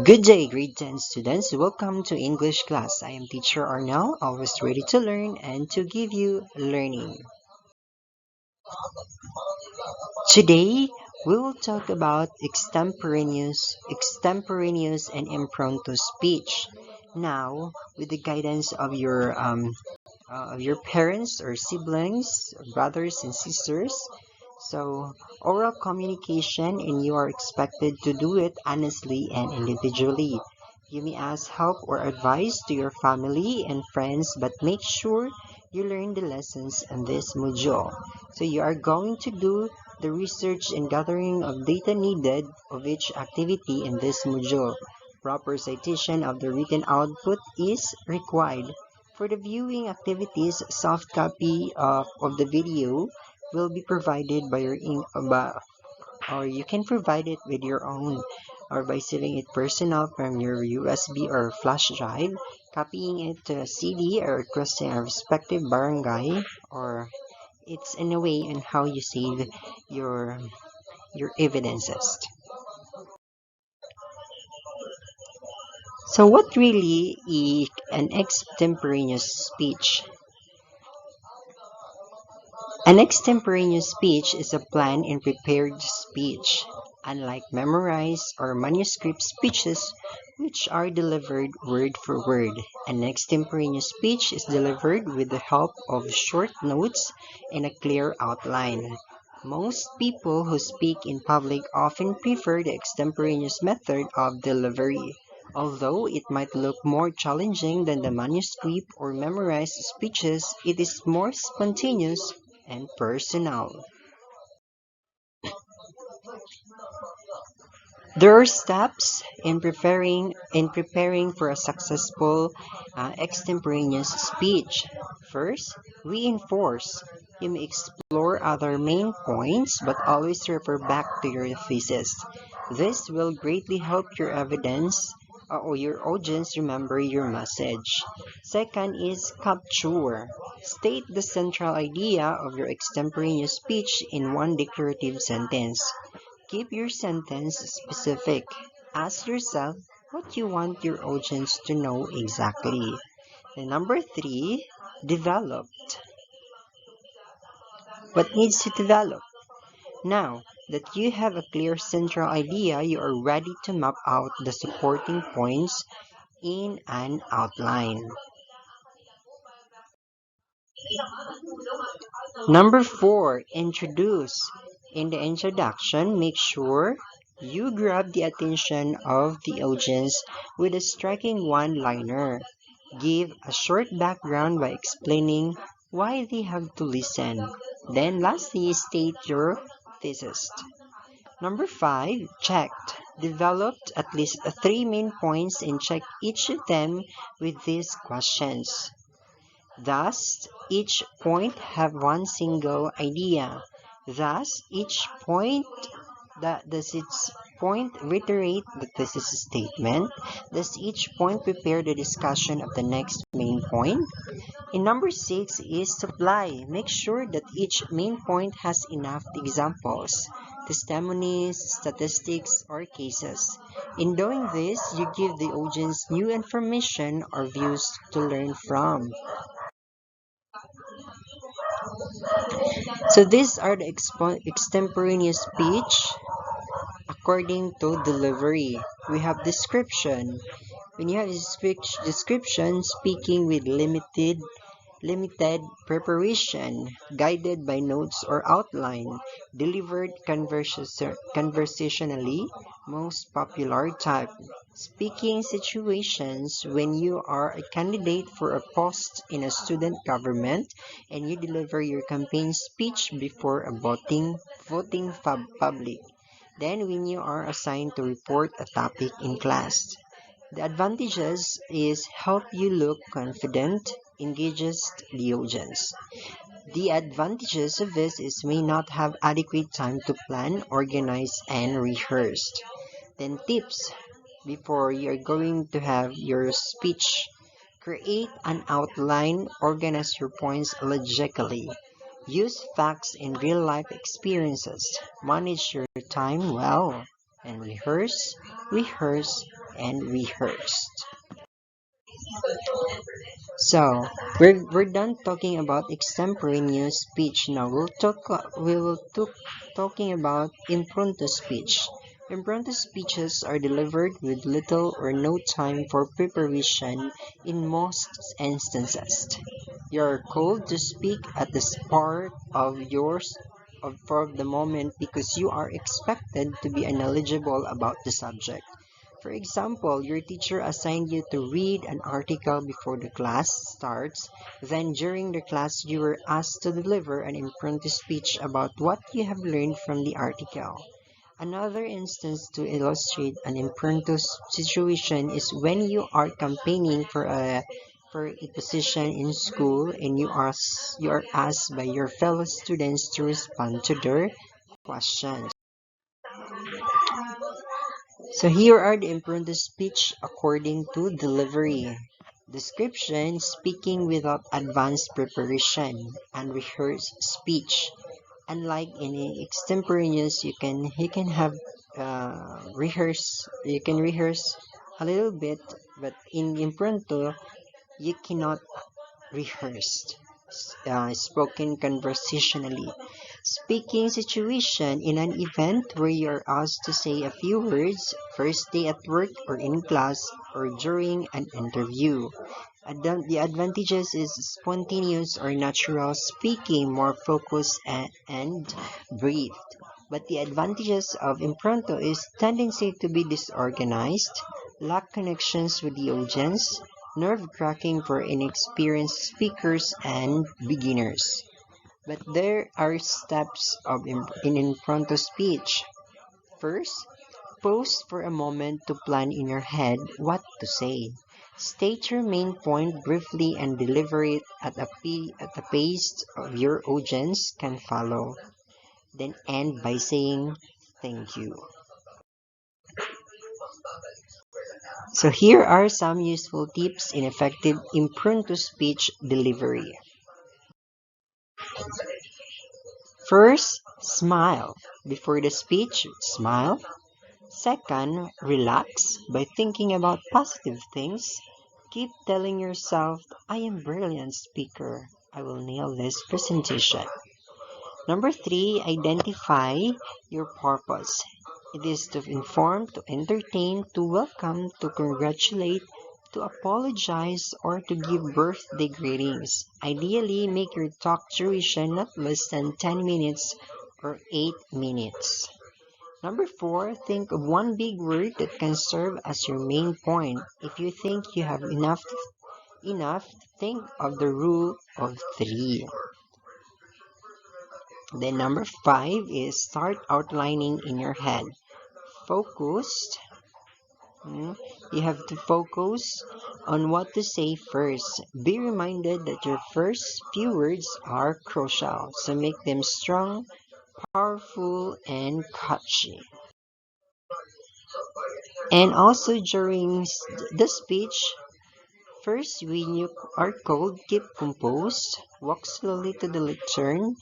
Good day, grade 10 students. Welcome to English class. I am teacher Arnell, always ready to learn and to give you learning. Today, we will talk about extemporaneous and impromptu speech. Now, with the guidance of your parents or siblings, brothers and sisters. So, oral communication, and you are expected to do it honestly and individually. You may ask help or advice to your family and friends, but make sure you learn the lessons in this module. So, you are going to do the research and gathering of data needed of each activity in this module. Proper citation of the written output is required. For the viewing activities, soft copy of the video will be provided by or you can provide it with your own or by saving it personal from your USB or flash drive, copying it to a CD or requesting a respective barangay, or it's in a way on how you save your your evidences. So what really is an extemporaneous speech? An extemporaneous speech is a planned and prepared speech, unlike memorized or manuscript speeches, which are delivered word for word. An extemporaneous speech is delivered with the help of short notes and a clear outline. Most people who speak in public often prefer the extemporaneous method of delivery. Although it might look more challenging than the manuscript or memorized speeches, it is more spontaneous and personal. There are steps in preparing for a successful extemporaneous speech. First, reinforce. You may explore other main points, but always refer back to your thesis. This will greatly help your evidence or your audience remember your message. Second is capture. State the central idea of your extemporaneous speech in one declarative sentence. Keep your sentence specific. Ask yourself what you want your audience to know exactly. And number three, develop. What needs to develop? Now that you have a clear central idea, you are ready to map out the supporting points in an outline. Number four, introduce. In the introduction, make sure you grab the attention of the audience with a striking one-liner. Give a short background by explaining why they have to listen. Then lastly, state your thesis. Number five, checked. Developed at least three main points and check each of them with these questions. Thus, each point have one single idea. Thus, each point does its point reiterate the thesis statement? Does each point prepare the discussion of the next main point? In number six is supply. Make sure that each main point has enough examples, testimonies, statistics, or cases. In doing this, you give the audience new information or views to learn from. So these are the extemporaneous speech according to delivery. We have description. When you have description, speaking with limited preparation, guided by notes or outline, delivered conversationally, most popular type. Speaking situations when you are a candidate for a post in a student government and you deliver your campaign speech before a voting public. Then when you are assigned to report a topic in class. The advantages is help you look confident, engages the audience. The advantages of this is may not have adequate time to plan, organize, and rehearse. Then tips before you're going to have your speech. Create an outline, organize your points logically. Use facts and real life experiences. Manage your time well. and rehearse, rehearse, and rehearsed. So we're done talking about extemporaneous speech. Now talking about impromptu speech. Impromptu speeches are delivered with little or no time for preparation in most instances. You're called to speak at the spark of for the moment because you are expected to be knowledgeable about the subject. For example, your teacher assigned you to read an article before the class starts. Then, during the class, you were asked to deliver an impromptu speech about what you have learned from the article. Another instance to illustrate an impromptu situation is when you are campaigning for a position in school and you are asked by your fellow students to respond to their questions. So here are the impromptu speech according to delivery. Description: speaking without advanced preparation, unrehearsed speech. Unlike in extemporaneous, you can have rehearse a little bit, but in impromptu you cannot rehearsed, spoken conversationally. Speaking situation: in an event where you are asked to say a few words, first day at work or in class or during an interview. The advantages is spontaneous or natural speaking, more focused and breathed. But the advantages of impromptu is tendency to be disorganized, lack connections with the audience, nerve-wracking for inexperienced speakers and beginners. But there are steps in impromptu speech. First, pause for a moment to plan in your head what to say. State your main point briefly and deliver it at a pace of your audience can follow. Then end by saying thank you. So here are some useful tips in effective impromptu speech delivery. First, smile. Before the speech, smile. Second, relax by thinking about positive things. Keep telling yourself, I am a brilliant speaker. I will nail this presentation. Number three, identify your purpose. It is to inform, to entertain, to welcome, to congratulate, to apologize, or to give birthday greetings. Ideally, make your talk duration not less than 10 minutes or 8 minutes. Number four, think of one big word that can serve as your main point. If you think you have enough, think of the rule of three. Then number five is start outlining in your head. Focused. You have to focus on what to say first. Be reminded that your first few words are crucial, so make them strong, powerful, and catchy. And also during the speech, first, when you are called, keep composed, walk slowly to the lectern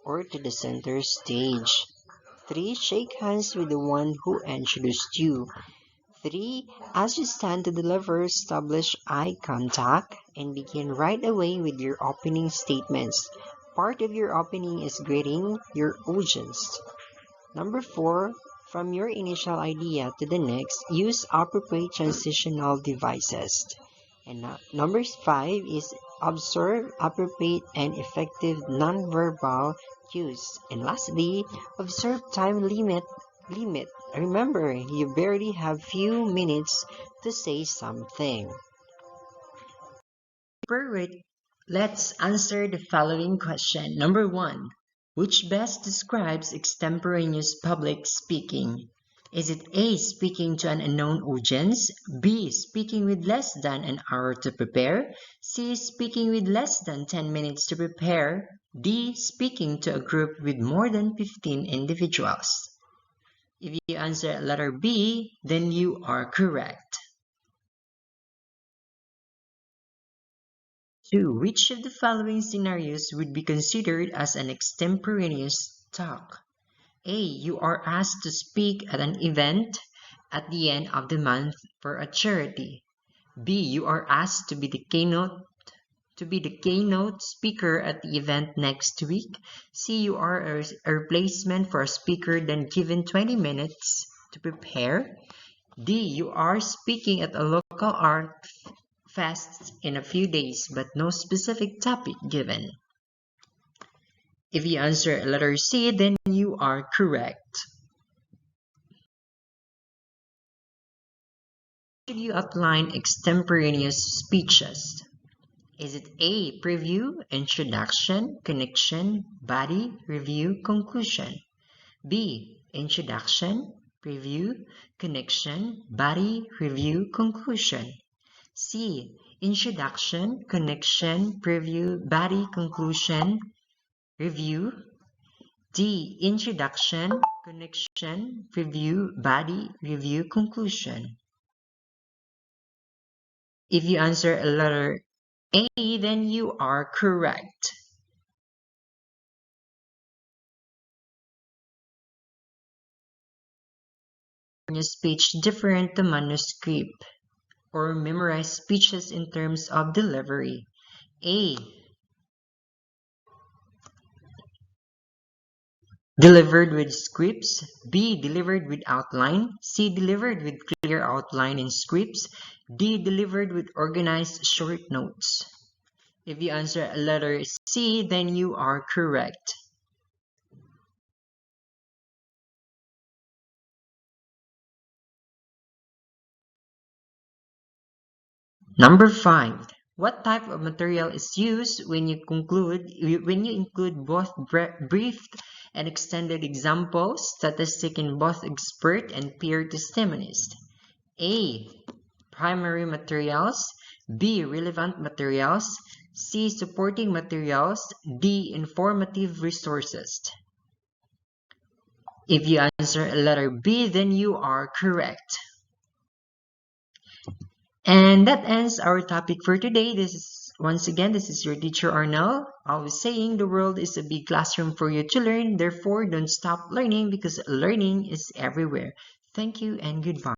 or to the center stage. 3. Shake hands with the one who introduced you. 3. As you stand to deliver, establish eye contact and begin right away with your opening statements. Part of your opening is greeting your audience. Number 4. From your initial idea to the next, use appropriate transitional devices. And number 5 is observe appropriate and effective nonverbal cues. And lastly, observe time limit. Remember, you barely have few minutes to say something. Perfect. Let's answer the following question. Number 1. Which best describes extemporaneous public speaking? Is it A. Speaking to an unknown audience, B. Speaking with less than an hour to prepare, C. Speaking with less than 10 minutes to prepare, D. Speaking to a group with more than 15 individuals? If you answer letter B, then you are correct. 2. Which of the following scenarios would be considered as an extemporaneous talk? A. You are asked to speak at an event at the end of the month for a charity. B. You are asked to be the keynote speaker at the event next week. C. You are a replacement for a speaker then given 20 minutes to prepare. D. You are speaking at a local art fest in a few days but no specific topic given. If you answer letter C, then you are correct. Should you outline extemporaneous speeches? Is it A. Preview, introduction, connection, body, review, conclusion? B. Introduction, preview, connection, body, review, conclusion? C. Introduction, connection, preview, body, conclusion, review? D. Introduction, connection, preview, body, review, conclusion? If you answer letter A, then you are correct. Speech different to manuscript or memorized speeches in terms of delivery? A. Delivered with scripts. B. Delivered with outline. C. Delivered with clear outline and scripts. D. Delivered with organized short notes. If you answer letter C, then you are correct. Number 5. What type of material is used when you include both brief and extended examples, statistic in both expert and peer testimonies? A. Primary materials. B. Relevant materials. C. Supporting materials. D. Informative resources. If you answer letter B, then you are correct. And that ends our topic for today. Once again, this is your teacher Arnel. Always saying the world is a big classroom for you to learn. Therefore, don't stop learning because learning is everywhere. Thank you and goodbye.